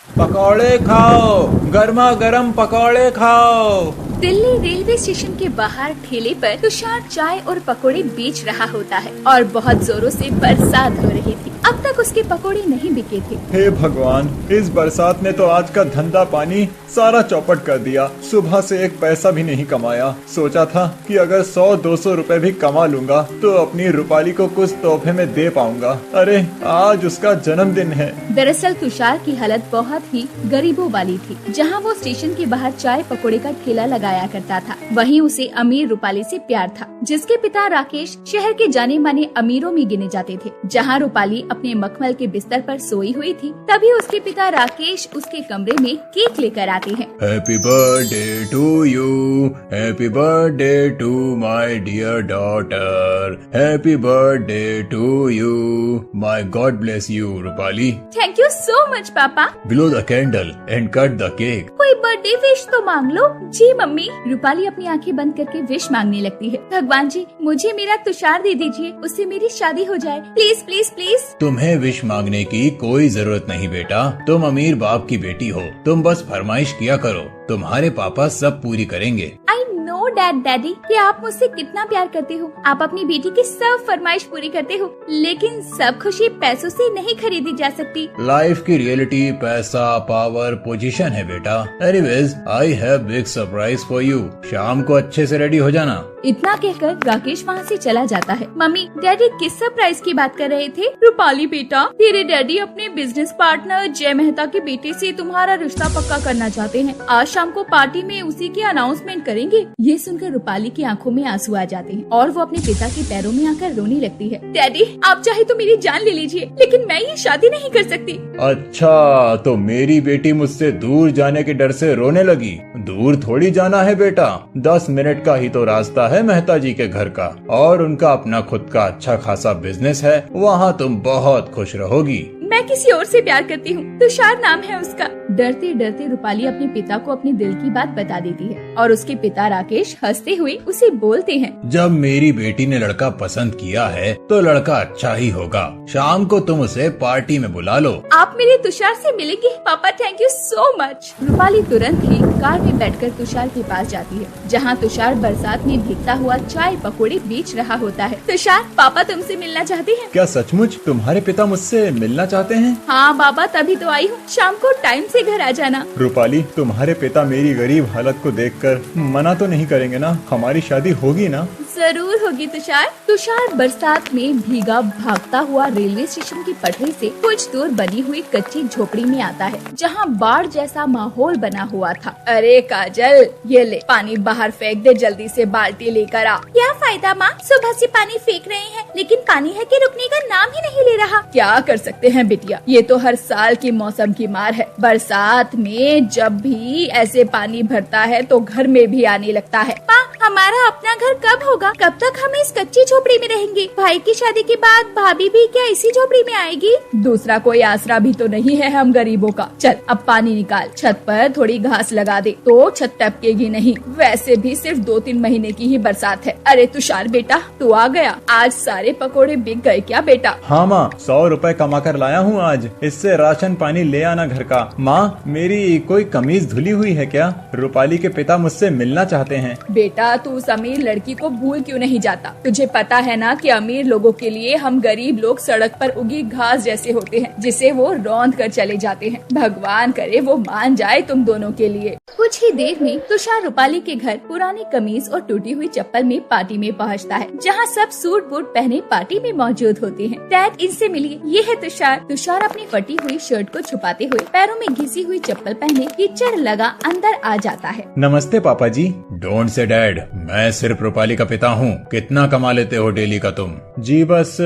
पकौड़े खाओ, गर्मा गर्म पकौड़े खाओ। दिल्ली रेलवे स्टेशन के बाहर ठेले पर तुषार चाय और पकोड़े बेच रहा होता है और बहुत जोरों से बरसात हो रही थी। अब तक उसके पकोड़े नहीं बिके थे। हे भगवान, इस बरसात ने तो आज का धंधा पानी सारा चौपट कर दिया। सुबह से एक पैसा भी नहीं कमाया। सोचा था कि अगर 100-200 रुपए भी कमा लूंगा तो अपनी रूपाली को कुछ तोहफे में दे पाऊंगा। अरे आज उसका जन्मदिन है। दरअसल तुषार की हालत बहुत ही गरीबों वाली थी। जहां वो स्टेशन के बाहर चाय पकोड़े का ठेला लगाया करता था, वहीं उसे अमीर रूपाली से प्यार था, जिसके पिता राकेश शहर के जाने माने अमीरों में गिने जाते थे। जहां रूपाली अपने मखमल के बिस्तर पर सोई हुई थी, तभी उसके पिता राकेश उसके कमरे में केक लेकर आते हैं। Happy birthday to you, happy birthday to my dear daughter, happy birthday to you, my God bless you Rupali. Thank you so much पापा। Blow the candle and cut the cake. कोई बर्थडे विश तो मांग लो। जी mummy. Rupali अपनी आंखें बंद करके wish मांगने लगती है। भगवान जी, मुझे मेरा तुषार दे दीजिए, उससे मेरी शादी हो जाए, प्लीज प्लीज प्लीज। तुम्हें विश मांगने की कोई जरूरत नहीं बेटा, तुम अमीर बाप की बेटी हो। तुम बस फरमाइश किया करो, तुम्हारे पापा सब पूरी करेंगे। आई नो डैडी कि आप मुझसे कितना प्यार करते हो। आप अपनी बेटी की सब फरमाइश पूरी करते हो, लेकिन सब खुशी पैसों से नहीं खरीदी जा सकती। लाइफ की रियलिटी पैसा, पावर, पोजीशन है बेटा। Anyways, I have big surprise for you. शाम को अच्छे से रेडी हो जाना। इतना कहकर राकेश वहाँ से चला जाता है। मम्मी, डैडी किस सरप्राइज की बात कर रहे थे? रूपाली बेटा, तेरे डैडी अपने बिजनेस पार्टनर जय मेहता के बेटे से तुम्हारा रिश्ता पक्का करना चाहते हैं। आज शाम को पार्टी में उसी की अनाउंसमेंट करेंगे। ये सुनकर रूपाली की आंखों में आंसू आ जाते हैं और वो अपने पिता के पैरों में आकर रोने लगती है। डैडी, आप चाहे तो मेरी जान ले लीजिए, लेकिन मैं ये शादी नहीं कर सकती। अच्छा, तो मेरी बेटी मुझसे दूर जाने के डर से रोने लगी। दूर थोड़ी जाना है बेटा, 10 मिनट का ही तो रास्ता है मेहता जी के घर का, और उनका अपना खुद का अच्छा खासा बिजनेस है। वहाँ तुम बहुत खुश रहोगी। मैं किसी और से प्यार करती हूँ, तुषार नाम है उसका। डरते डरते रूपाली अपने पिता को अपने दिल की बात बता देती है और उसके पिता राकेश हंसते हुए उसे बोलते हैं, जब मेरी बेटी ने लड़का पसंद किया है तो लड़का अच्छा ही होगा। शाम को तुम उसे पार्टी में बुला लो। आप मेरे तुषार से मिलेंगे? पापा thank you so much. Rupali तुरंत ही कार में बैठकर तुषार के पास जाती है, जहाँ तुषार बरसात में भीगता हुआ चाय पकौड़े बेच रहा होता है। तुषार, पापा तुमसे मिलना चाहते हैं। क्या सचमुच तुम्हारे पिता मुझसे मिलना चाहते हैं? हाँ बाबा, तभी तो आई हूँ। शाम को टाइम से घर आ जाना। रूपाली, तुम्हारे पिता मेरी गरीब हालत को देखकर मना तो नहीं करेंगे ना? हमारी शादी होगी ना? जरूर होगी तुषार। तुषार बरसात में भीगा भागता हुआ रेलवे स्टेशन की पटरी से कुछ दूर बनी हुई कच्ची झोपड़ी में आता है, जहाँ बाढ़ जैसा माहौल बना हुआ था। अरे काजल, ये ले पानी बाहर फेंक दे, जल्दी से बाल्टी लेकर आ। क्या फायदा माँ, सुबह से पानी फेंक रहे हैं, लेकिन पानी है कि रुकने का नाम ही नहीं ले रहा। क्या कर सकते हैं बिटिया, ये तो हर साल की मौसम की मार है। बरसात में जब भी ऐसे पानी भरता है तो घर में भी आने लगता है। माँ, हमारा अपना घर कब होगा? कब तक हम इस कच्ची झोपड़ी में रहेंगे? भाई की शादी के बाद भाभी भी क्या इसी झोपड़ी में आएगी? दूसरा कोई आसरा भी तो नहीं है हम गरीबों का। चल अब पानी निकाल, छत पर थोड़ी घास लगा दे तो छत टपकेगी नहीं। वैसे भी सिर्फ 2-3 महीने की ही बरसात है। अरे तुषार बेटा, तू आ गया। आज सारे पकोड़े बिक गए क्या बेटा? हाँ माँ, 100 रुपए कमा कर लाया हूँ आज। इससे राशन पानी ले आना घर का। माँ, मेरी कोई कमीज धुली हुई है क्या? रूपाली के पिता मुझसे मिलना चाहते हैं। बेटा, तू उस अमीर लड़की को भूल क्यों नहीं जाता? तुझे पता है ना कि अमीर लोगों के लिए हम गरीब लोग सड़क पर उगी घास जैसे होते हैं, जिसे वो रौंद कर चले जाते हैं। भगवान करे वो मान जाए तुम दोनों के लिए। कुछ ही देर में तुषार रूपाली के घर पुरानी कमीज और टूटी हुई चप्पल में पार्टी में पहुंचता है, जहां सब सूट बूट पहने पार्टी में मौजूद होते हैं। डैड, इनसे मिलिए, ये है तुषार। तुषार अपनी फटी हुई शर्ट को छुपाते हुए पैरों में घिसी हुई चप्पल पहने कीचड़ लगा अंदर आ जाता है। नमस्ते पापा जी। डोंट से डैड, मैं सिर्फ रूपाली का पिता हूँ। कितना कमा लेते हो डेली का तुम? जी बस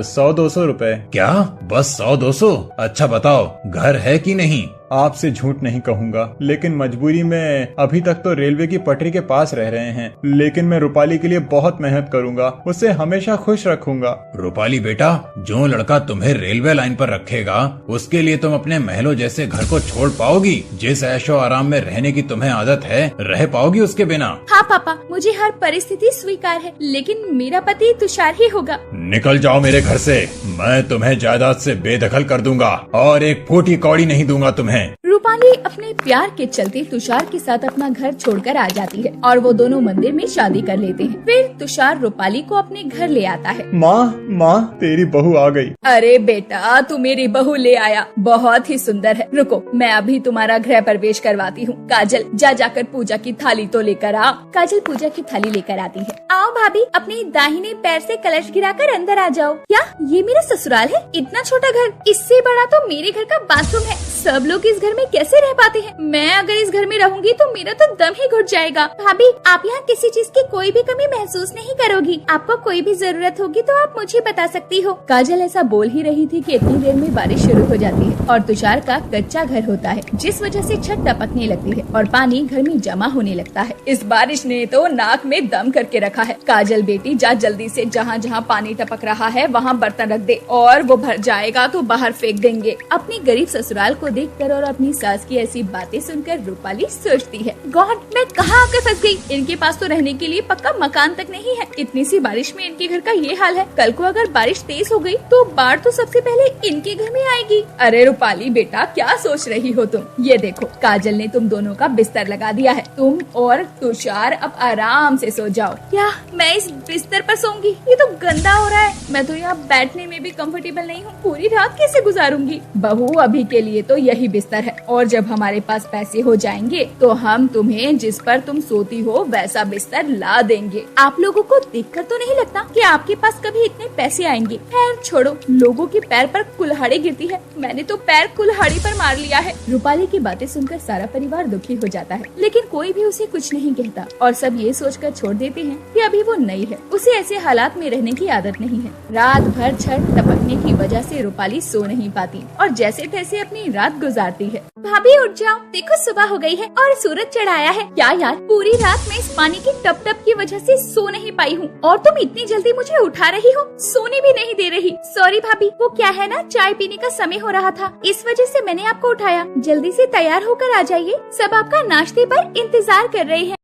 100-200 रुपए। क्या बस 100-200? अच्छा बताओ, घर है कि नहीं? आपसे झूठ नहीं कहूँगा, लेकिन मजबूरी में अभी तक तो रेलवे की पटरी के पास रह रहे हैं। लेकिन मैं रूपाली के लिए बहुत मेहनत करूँगा, उसे हमेशा खुश रखूंगा। रूपाली बेटा, जो लड़का तुम्हें रेलवे लाइन पर रखेगा उसके लिए तुम अपने महलों जैसे घर को छोड़ पाओगी? जिस ऐशो आराम में रहने की तुम्हें आदत है, रह पाओगी उसके बिना? हाँ पापा, मुझे हर परिस्थिति स्वीकार है, लेकिन मेरा पति तुषार ही होगा। निकल जाओ मेरे घर से, मैं तुम्हें जायदाद से बेदखल कर दूंगा और एक फूटी कौड़ी नहीं दूंगा तुम्हें। रूपाली अपने प्यार के चलते तुषार के साथ अपना घर छोड़कर आ जाती है और वो दोनों मंदिर में शादी कर लेते हैं। फिर तुषार रूपाली को अपने घर ले आता है। माँ तेरी बहू आ गई। अरे बेटा, तू मेरी बहू ले आया, बहुत ही सुंदर है। रुको, मैं अभी तुम्हारा गृह प्रवेश करवाती हूँ। काजल, जाकर पूजा की थाली तो लेकर आ। काजल पूजा की थाली लेकर आती है। आओ भाभी, अपने दाहिने पैर से कलश गिराकर अंदर आ जाओ। क्या ये मेरा ससुराल है? इतना छोटा घर, इससे बड़ा तो मेरे घर का बाथरूम है। सब लोग इस घर में कैसे रह पाते हैं? मैं अगर इस घर में रहूंगी तो मेरा तो दम ही घुट जाएगा। भाभी, आप यहाँ किसी चीज की कोई भी कमी महसूस नहीं करोगी। आपको कोई भी जरूरत होगी तो आप मुझे बता सकती हो। काजल ऐसा बोल ही रही थी कि इतनी देर में बारिश शुरू हो जाती है और तुषार का कच्चा घर होता है, जिस वजह से छत टपकने लगती है और पानी घर में जमा होने लगता है। इस बारिश ने तो नाक में दम करके रखा है। काजल बेटी, जा जल्दी से जहाँ जहाँ पानी टपक रहा है वहाँ बर्तन रख दे, और वो भर जाएगा तो बाहर फेंक देंगे। अपनी गरीब ससुराल को देखकर और अपनी सास की ऐसी बातें सुनकर रूपाली सोचती है, गॉड, मैं कहाँ आकर फंस गई। इनके पास तो रहने के लिए पक्का मकान तक नहीं है। इतनी सी बारिश में इनके घर का ये हाल है। कल को अगर बारिश तेज हो गई तो बाढ़ तो सबसे पहले इनके घर में आएगी। अरे रूपाली बेटा, क्या सोच रही हो तुम? ये देखो, काजल ने तुम दोनों का बिस्तर लगा दिया है। तुम और तुषार अब आराम से सो जाओ। क्या मैं इस बिस्तर पर सोऊंगी? ये तो गंदा हो रहा है। मैं तो यहाँ बैठने में भी कंफर्टेबल नहीं हूँ। पूरी रात कैसे गुजारूंगी? बहू, अभी के लिए तो यही बिस्तर है, और जब हमारे पास पैसे हो जाएंगे तो हम तुम्हें जिस पर तुम सोती हो वैसा बिस्तर ला देंगे। आप लोगों को देखकर तो नहीं लगता कि आपके पास कभी इतने पैसे आएंगे। खैर छोड़ो, लोगों के पैर पर कुल्हाड़ी गिरती है, मैंने तो पैर कुल्हाड़ी पर मार लिया है। रूपाली की बातें सुनकर सारा परिवार दुखी हो जाता है, लेकिन कोई भी उसे कुछ नहीं कहता और सब ये सोचकर छोड़ देते हैं कि अभी वो नई है, उसे ऐसे हालात में रहने की आदत नहीं है। रात भर छत टपकने की वजह से रूपाली सो नहीं पाती और जैसे तैसे अपनी रात गुजारती है। भाभी उठ जाओ, देखो सुबह हो गई है और सूरज चढ़ाया है। क्या यार, पूरी रात में इस पानी की टप टप की वजह से सो नहीं पाई हूँ और तुम इतनी जल्दी मुझे उठा रही हो, सोने भी नहीं दे रही। सॉरी भाभी, वो क्या है ना, चाय पीने का समय हो रहा था, इस वजह से मैंने आपको उठाया। जल्दी से तैयार होकर आ जाइए, सब आपका नाश्ते पर इंतजार कर रहे हैं।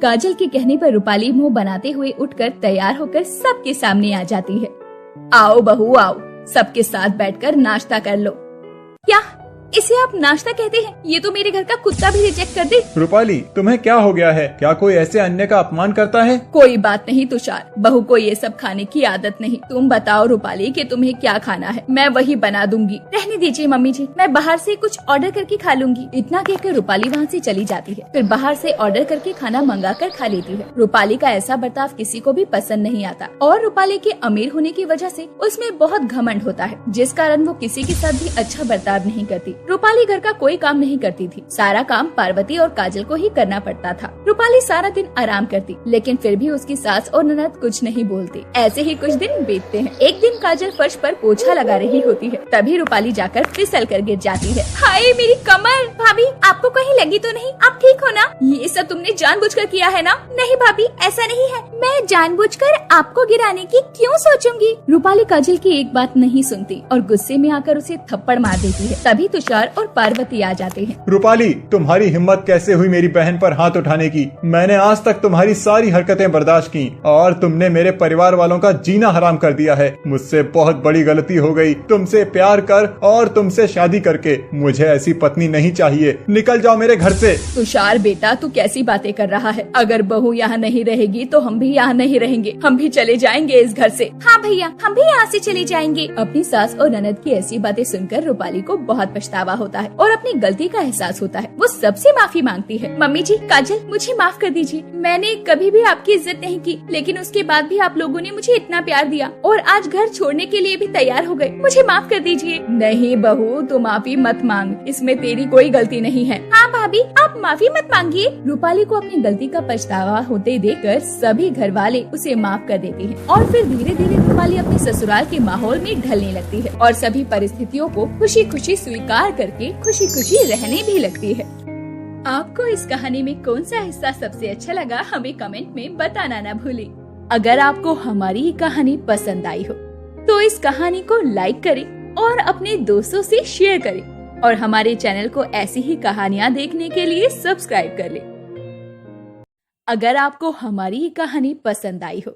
काजल के कहने पर रूपाली मुंह बनाते हुए उठकर तैयार होकर सबके सामने आ जाती है। आओ बहू आओ, सबके साथ बैठकर नाश्ता कर लो। क्या इसे आप नाश्ता कहते हैं? ये तो मेरे घर का कुत्ता भी रिजेक्ट कर दे। रूपाली, तुम्हें क्या हो गया है? क्या कोई ऐसे अन्य का अपमान करता है? कोई बात नहीं तुषार, बहू को ये सब खाने की आदत नहीं। तुम बताओ रूपाली कि तुम्हें क्या खाना है, मैं वही बना दूंगी। रहने दीजिए मम्मी जी, मैं बाहर से कुछ ऑर्डर करके खा लूंगी। इतना कहकर रूपाली वहाँ से चली जाती है। फिर बाहर से ऑर्डर करके खाना मंगा कर खा लेती है। रूपाली का ऐसा बर्ताव किसी को भी पसंद नहीं आता और रूपाली के अमीर होने की वजह से उसमें बहुत घमंड होता है, जिस कारण वो किसी के साथ भी अच्छा बर्ताव नहीं करती। रूपाली घर का कोई काम नहीं करती थी, सारा काम पार्वती और काजल को ही करना पड़ता था। रूपाली सारा दिन आराम करती, लेकिन फिर भी उसकी सास और ननद कुछ नहीं बोलती। ऐसे ही कुछ दिन बीतते हैं। एक दिन काजल फर्श पर पोछा लगा रही होती है, तभी रूपाली जाकर फिसल कर गिर जाती है। हाय मेरी कमर! भाभी, आपको कहीं लगी तो नहीं? आप ठीक हो ना? ये सब तुमने जानबूझकर किया है ना? नहीं भाभी, ऐसा नहीं है, मैं जानबूझकर आपको गिराने की क्यों सोचूंगी? रूपाली काजल की एक बात नहीं सुनती और गुस्से में आकर उसे थप्पड़ मार देती है। तभी तुषार और पार्वती आ जाते हैं। रूपाली, तुम्हारी हिम्मत कैसे हुई मेरी बहन पर हाथ उठाने की? मैंने आज तक तुम्हारी सारी हरकतें बर्दाश्त की और तुमने मेरे परिवार वालों का जीना हराम कर दिया है। मुझसे बहुत बड़ी गलती हो गई। तुमसे प्यार कर और तुमसे शादी करके मुझे ऐसी पत्नी नहीं चाहिए। निकल जाओ मेरे घर से। तुषार बेटा, तू कैसी बातें कर रहा है? अगर बहू यहाँ नहीं रहेगी तो हम भी यहाँ नहीं रहेंगे, हम भी चले जाएंगे इस घर से। हाँ भैया, हम भी यहाँ से चले जाएंगे। अपनी सास और ननद की ऐसी बातें सुनकर रूपाली को बहुत पछतावा होता है और अपनी गलती का एहसास होता है। वो सबसे माफी मांगती है। मम्मी जी, काजल, मुझे माफ कर दीजिए। मैंने कभी भी आपकी इज्जत नहीं की, लेकिन उसके बाद भी आप लोगों ने मुझे इतना प्यार दिया और आज घर छोड़ने के लिए भी तैयार हो गए। मुझे माफ कर दीजिए। नहीं बहू, तू माफी मत मांग, इसमें तेरी कोई गलती नहीं है। हाँ भाभी, आप माफी मत मांगिए। रूपाली को अपनी गलती का पछतावा होते देखकर सभी घर वाले उसे माफ कर देते हैं और फिर धीरे धीरे रूपाली अपने ससुराल के माहौल में ढलने लगती है और सभी परिस्थितियों को खुशी खुशी स्वीकार करके खुशी खुशी रहने भी लगती है। आपको इस कहानी में कौन सा हिस्सा सबसे अच्छा लगा, हमें कमेंट में बताना ना भूलें। अगर आपको हमारी ये कहानी पसंद आई हो तो इस कहानी को लाइक करें और अपने दोस्तों से शेयर करें और हमारे चैनल को ऐसी ही कहानियाँ देखने के लिए सब्सक्राइब कर लें। अगर आपको हमारी ये कहानी पसंद आई हो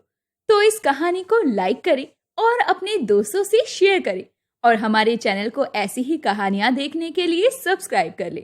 तो इस कहानी को लाइक करें और अपने दोस्तों से शेयर करें और हमारे चैनल को ऐसी ही कहानियाँ देखने के लिए सब्सक्राइब कर लें।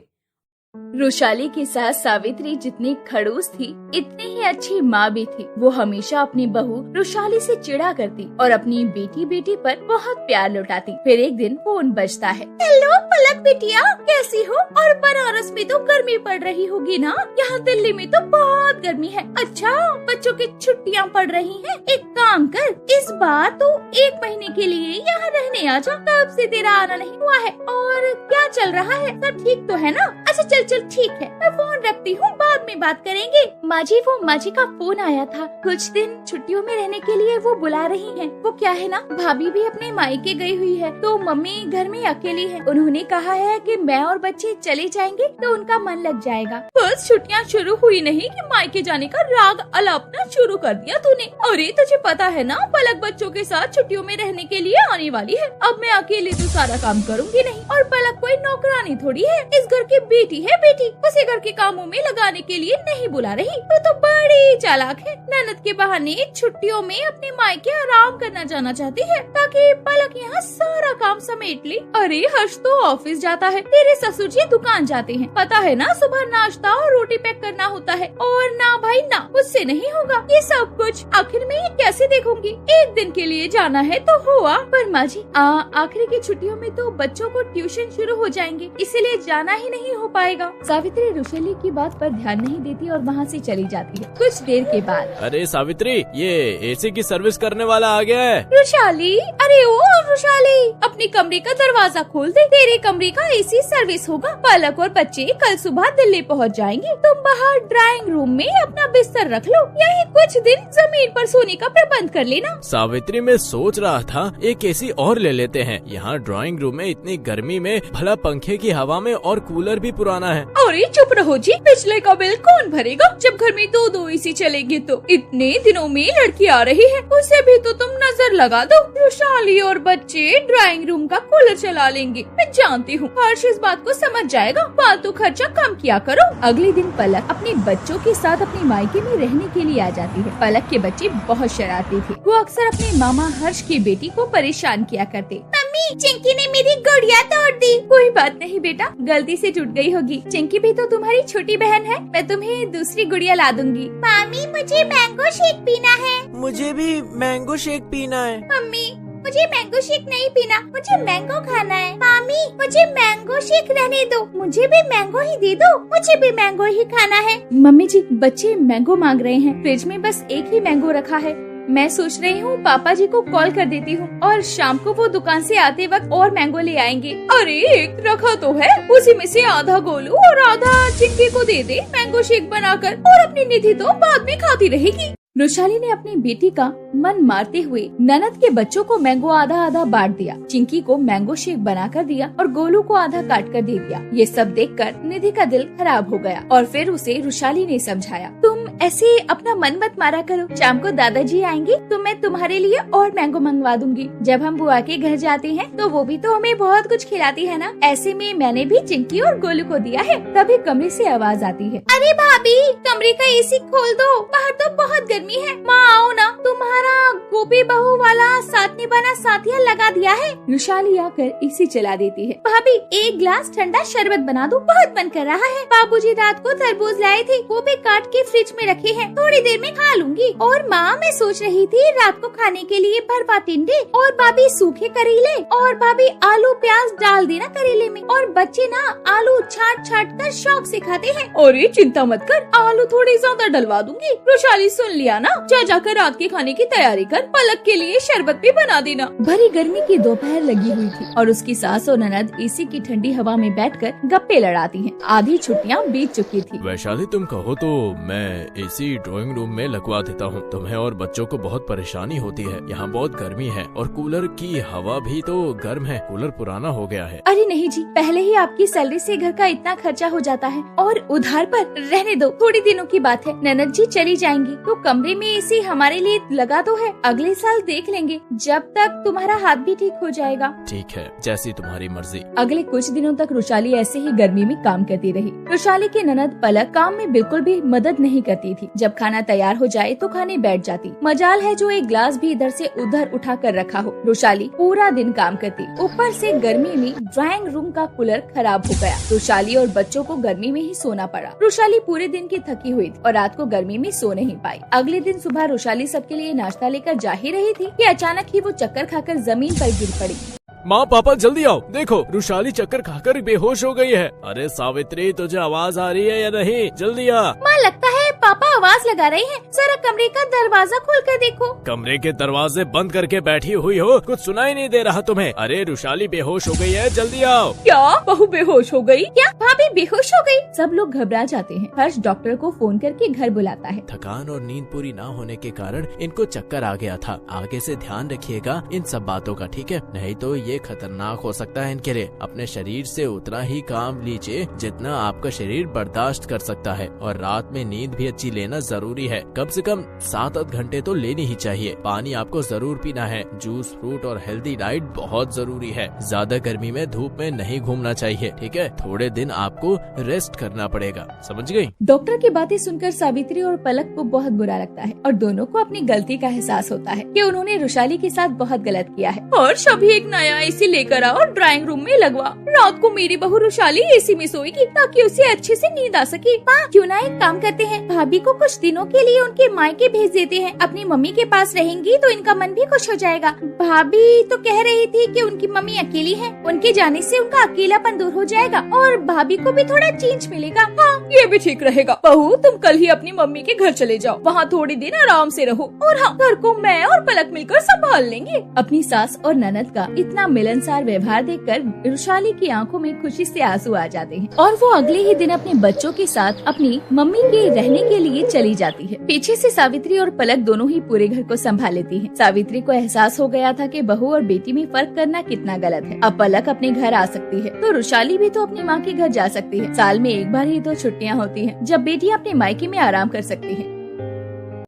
रुशाली के साथ सावित्री जितनी खड़ूस थी इतनी ही अच्छी माँ भी थी। वो हमेशा अपनी बहू रुशाली से चिढ़ा करती और अपनी बेटी पर बहुत प्यार लुटाती। फिर एक दिन फोन बजता है। हेलो पलक बिटिया, कैसी हो? और बनारस में तो गर्मी पड़ रही होगी ना? यहाँ दिल्ली में तो बहुत गर्मी है। अच्छा, बच्चों की छुट्टियाँ पड़ रही हैं। एक काम कर, इस बार तो 1 महीने के लिए यहाँ रहने आ जा। तब से तेरा आना नहीं हुआ है। और क्या चल रहा है? सब ठीक तो है ना? अच्छा चल ठीक है, मैं फोन रखती हूँ, बाद में बात करेंगे। माँ जी का फोन आया था। कुछ दिन छुट्टियों में रहने के लिए वो बुला रही हैं। वो क्या है ना, भाभी भी अपने मायके गई हुई है तो मम्मी घर में अकेली है। उन्होंने कहा है कि मैं और बच्चे चले जाएंगे तो उनका मन लग जाएगा। बस छुट्टियाँ शुरू हुई नहीं कि मायके जाने का राग अलापना शुरू कर दिया तूने। अरे तुझे पता है ना, पलक बच्चों के साथ छुट्टियों में रहने के लिए आने वाली है। अब मैं अकेले तो सारा काम करूँगी नहीं। और पलक कोई नौकरानी थोड़ी है, इस घर की बेटी है। बेटी उसे घर के कामों में लगाने के लिए नहीं बुला रही। तो बड़ी चालाक है। ननद के बहाने छुट्टियों में अपने मायके आराम करना जाना चाहती है ताकि पलक यहाँ सारा काम समेट ले। अरे हर्ष तो ऑफिस जाता है, तेरे ससुर जी दुकान जाते हैं। पता है ना, सुबह नाश्ता और रोटी पैक करना होता है। और ना भाई ना, मुझसे नहीं होगा ये सब कुछ। आखिर में ये कैसे देखूंगी? 1 दिन के लिए जाना है तो हुआ। पर माँ जी, आखिरी की छुट्टियों में तो बच्चों को ट्यूशन शुरू हो जाएंगे, इसीलिए जाना ही नहीं हो पाएगा। सावित्री रुशाली की बात पर ध्यान नहीं देती और वहाँ से चली जाती है। कुछ देर के बाद, अरे सावित्री, ये एसी की सर्विस करने वाला आ गया है। रुशाली, अरे ओ रुशाली, अपने कमरे का दरवाजा खोल दे, तेरे कमरे का एसी सर्विस होगा। पलक और बच्चे कल सुबह दिल्ली पहुँच जाएंगे। तुम बाहर ड्राइंग रूम में अपना बिस्तर रख लो, यही कुछ दिन जमीन पर सोने का प्रबंध कर लेना। सावित्री, मैं सोच रहा था एक एसी और ले लेते हैं। यहाँ ड्राइंग रूम में इतनी गर्मी में भला पंखे की हवा में और कूलर भी पुराना है। अरे चुप रहो जी, पिछले का बिल कौन भरेगा? जब घर में 2-2 एसी चलेंगे तो। इतने दिनों में लड़की आ रही है, उसे भी तो तुम नजर लगा दो। रुशाली और बच्चे ड्राइंग रूम का कूलर चला लेंगे। मैं जानती हूँ हर्ष इस बात को समझ जाएगा। फालतू खर्चा कम किया करो। अगले दिन पलक अपने बच्चों के साथ अपने मायके में रहने के लिए आ जाती है। पलक के बच्चे बहुत शरारती थे। वो अक्सर अपने मामा हर्ष की बेटी को परेशान किया करते। चिंकी ने मेरी गुड़िया तोड़ दी। कोई बात नहीं बेटा, गलती से टूट गई होगी। चिंकी भी तो तुम्हारी छोटी बहन है। मैं तुम्हें दूसरी गुड़िया ला दूंगी। मामी, मुझे मैंगो शेक पीना है। मुझे भी मैंगो शेक पीना है। मम्मी, मुझे मैंगो शेक नहीं पीना, मुझे मैंगो खाना है। मामी, मुझे मैंगो शेक रहने दो, मुझे भी मैंगो ही दे दो, मुझे भी मैंगो ही खाना है। मम्मी जी, बच्चे मैंगो मांग रहे हैं। फ्रिज में बस एक ही मैंगो रखा है। मैं सोच रही हूँ पापा जी को कॉल कर देती हूँ और शाम को वो दुकान से आते वक्त और मैंगो ले आएंगे। अरे एक रखा तो है, उसी में से आधा गोलू और आधा चिंकी को दे दे मैंगो शेक बनाकर, और अपनी निधि तो बाद में खाती रहेगी। रुशाली ने अपनी बेटी का मन मारते हुए ननद के बच्चों को मैंगो आधा आधा बांट दिया, चिंकी को मैंगो शेक बनाकर दिया और गोलू को आधा काट कर दे दिया। ये सब देखकर निधि का दिल खराब हो गया और फिर उसे रुशाली ने समझाया, तुम ऐसे अपना मन मत मारा करो। शाम को दादाजी आएंगे तो मैं तुम्हारे लिए और मैंगो मंगवा दूंगी। जब हम बुआ के घर जाते हैं तो वो भी तो हमें बहुत कुछ खिलाती है ना। ऐसे में मैंने भी चिंकी और गोलू को दिया है। तभी कमरे से आवाज आती है, अरे भाभी, कमरे का एसी खोल दो, बाहर तो बहुत गर्मी है। माँ आओ ना, तुम्हारा गोपी बहू वाला साथ निभाना साथिया लगा दिया है। रुशाली आकर एसी चला देती है। भाभी, एक ग्लास ठंडा शरबत बना दो, बहुत मन कर रहा है। बाबूजी रात को तरबूज लाए थे, वो भी काट के फ्रिज में रखे हैं, थोड़ी देर में खा लूंगी। और माँ, मैं सोच रही थी रात को खाने के लिए भरवा टिंडे और भाभी सूखे करेले और भाभी आलू प्याज डाल देना करेले में। और बच्चे ना आलू छाट छाट कर शौक से खाते हैं। अरे चिंता मत कर, आलू थोड़ी ज्यादा डलवा दूंगी। रुशाली सुन लिया ना, जा जाकर रात के खाने की तैयारी कर। पलक के लिए शरबत भी बना देना। भरी गर्मी की दोपहर लगी हुई थी और उसकी सास और ननद एसी की ठंडी हवा में बैठकर गप्पे लड़ाती हैं। आधी छुट्टियां बीत चुकी थी। वैशाली, तुम कहो तो मैं एसी ड्राइंग रूम में लगवा देता हूँ। तुम्हें और बच्चों को बहुत परेशानी होती है। यहाँ बहुत गर्मी है और कूलर की हवा भी तो गर्म है। कूलर पुराना हो गया है। अरे नहीं जी, पहले ही आपकी सैलरी से घर का इतना खर्चा हो जाता है और उधार पर रहने दो। थोड़ी दिनों की बात है, ननद जी चली जाएंगी तो कम कमरे में एसी हमारे लिए लगा तो है, अगले साल देख लेंगे जब तक तुम्हारा हाथ भी ठीक हो जाएगा। ठीक है, जैसी तुम्हारी मर्जी। अगले कुछ दिनों तक रुशाली ऐसे ही गर्मी में काम करती रही। रुशाली की ननद पलक काम में बिल्कुल भी मदद नहीं करती थी। जब खाना तैयार हो जाए तो खाने बैठ जाती। मजाल है जो एक ग्लास भी इधर से उधर उठा कर रखा हो। रुशाली पूरा दिन काम करती, ऊपर से गर्मी में ड्राइंग रूम का कूलर खराब हो गया। रुशाली और बच्चों को गर्मी में ही सोना पड़ा। रुशाली पूरे दिन की थकी हुई थी और रात को गर्मी में सो नहीं पाई। अगले दिन सुबह रुशाली सबके लिए नाश्ता लेकर जा ही रही थी कि अचानक ही वो चक्कर खाकर जमीन पर गिर पड़ी। माँ पापा जल्दी आओ, देखो रुशाली चक्कर खाकर बेहोश हो गई है। अरे सावित्री, तुझे आवाज आ रही है या नहीं? जल्दी आ। माँ, लगता है पापा आवाज लगा रहे हैं, जरा कमरे का दरवाजा खोल कर देखो। कमरे के दरवाजे बंद करके बैठी हुई हो, कुछ सुनाई नहीं दे रहा तुम्हें? अरे रुशाली बेहोश हो गई है, जल्दी आओ। क्या बहू बेहोश हो गई? क्या भाभी बेहोश हो गई? सब लोग घबरा जाते हैं। हर्ष डॉक्टर को फोन करके घर बुलाता है। थकान और नींद पूरी न होने के कारण इनको चक्कर आ गया था। आगे से ध्यान रखिएगा इन सब बातों का, ठीक है? नहीं तो ये खतरनाक हो सकता है इनके लिए। अपने शरीर से उतना ही काम लीजिए जितना आपका शरीर बर्दाश्त कर सकता है, और रात में नींद भी अच्छी लेना जरूरी है। कम से कम 7-8 घंटे तो लेनी ही चाहिए। पानी आपको जरूर पीना है। जूस, फ्रूट और हेल्दी डाइट बहुत जरूरी है। ज्यादा गर्मी में धूप में नहीं घूमना चाहिए, ठीक है? थोड़े दिन आपको रेस्ट करना पड़ेगा, समझ गई? डॉक्टर की बातें सुनकर सावित्री और पलक को बहुत बुरा लगता है और दोनों को अपनी गलती का एहसास होता है कि उन्होंने रुशाली के साथ बहुत गलत किया है। और सभी एक नया एसी लेकर आओ और ड्राइंग रूम में लगवा। रात को मेरी बहू रुशाली एसी में सोएगी ताकि उसे अच्छे से नींद आ सके। माँ, क्यों ना एक काम करते हैं, भाभी को कुछ दिनों के लिए उनके मायके भेज देते हैं। अपनी मम्मी के पास रहेंगी तो इनका मन भी खुश हो जाएगा। भाभी तो कह रही थी कि उनकी मम्मी अकेली है, उनके जाने से उनका अकेलापन दूर हो जाएगा और भाभी को भी थोड़ा चेंज मिलेगा। हाँ, ये भी ठीक रहेगा। बहू, तुम कल ही अपनी मम्मी के घर चले जाओ, वहाँ थोड़ी दिन आराम से रहो, और हाँ, घर को मैं और पलक मिलकर संभाल लेंगे। अपनी सास और ननद का इतना मिलनसार व्यवहार देखकर रुशाली की आंखों में खुशी से आंसू आ जाते हैं और वो अगले ही दिन अपने बच्चों के साथ अपनी मम्मी के रहने के लिए चली जाती है। पीछे से सावित्री और पलक दोनों ही पूरे घर को संभाल लेती हैं। सावित्री को एहसास हो गया था कि बहू और बेटी में फर्क करना कितना गलत है। अब पलक अपने घर आ सकती है तो रुशाली भी तो अपनी माँ के घर जा सकती है। साल में एक बार ही तो छुट्टियाँ होती हैं जब बेटियाँ अपने मायके में आराम कर सकती हैं।